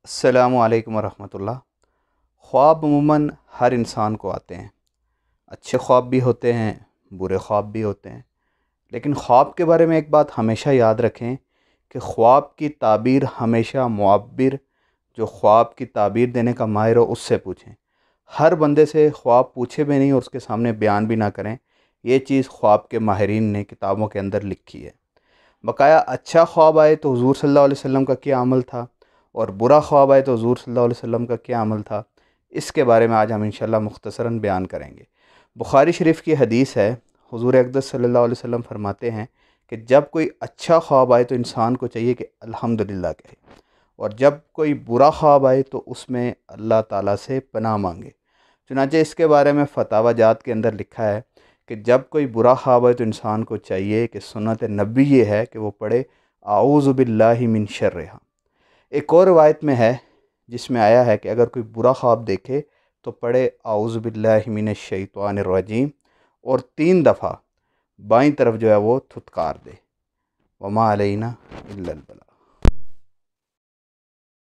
अस्सलामु अलैकुम वरहमतुल्लाह। ख्वाब अमूमन हर इंसान को आते हैं। अच्छे ख्वाब भी होते हैं, बुरे ख्वाब भी होते हैं। लेकिन ख्वाब के बारे में एक बात हमेशा याद रखें कि ख्वाब की ताबीर हमेशा मुअब्बिर, जो ख्वाब की ताबीर देने का माहिर हो, उससे पूछें। हर बंदे से ख्वाब पूछे भी नहीं और उसके सामने बयान भी ना करें। ये चीज़ ख्वाब के माहिरीन ने किताबों के अंदर लिखी है। बकाया अच्छा ख्वाब आए तो हुज़ूर सल्लल्लाहु अलैहि वसल्लम का क्या अमल था, और बुरा ख्वाब आए तो हुज़ूर सल्लल्लाहु अलैहि वसल्लम का क्या अमल था, इसके बारे में आज हम इंशाअल्लाह मुख्तसरन बयान करेंगे। बुखारी शरीफ की हदीस है, हुज़ूर अक़दस सल्लल्लाहु अलैहि वसल्लम फरमाते हैं कि जब कोई अच्छा ख्वाब आए तो इंसान को चाहिए कि अल्हम्दुलिल्लाह कहे, और जब कोई बुरा ख्वाब आए तो उसमें अल्लाह ताला से पनाह मांगे। चुनांचे इसके बारे में फतावा जात के अंदर लिखा है कि जब कोई बुरा ख्वाब आए तो इंसान को चाहिए कि सुन्नत नबी ये है कि वो पढ़े आऊज़ु बिल्लाहि मिन शर्रिहा। एक और रवायत में है जिसमें आया है कि अगर कोई बुरा ख्वाब देखे तो पढ़े आऊज़ु बिल्लाहि मिनश शैतानिर रजीम, और 3 दफ़ा बाईं तरफ जो है वो थुतकार दे। वमा अलैना इल्लल बलाग।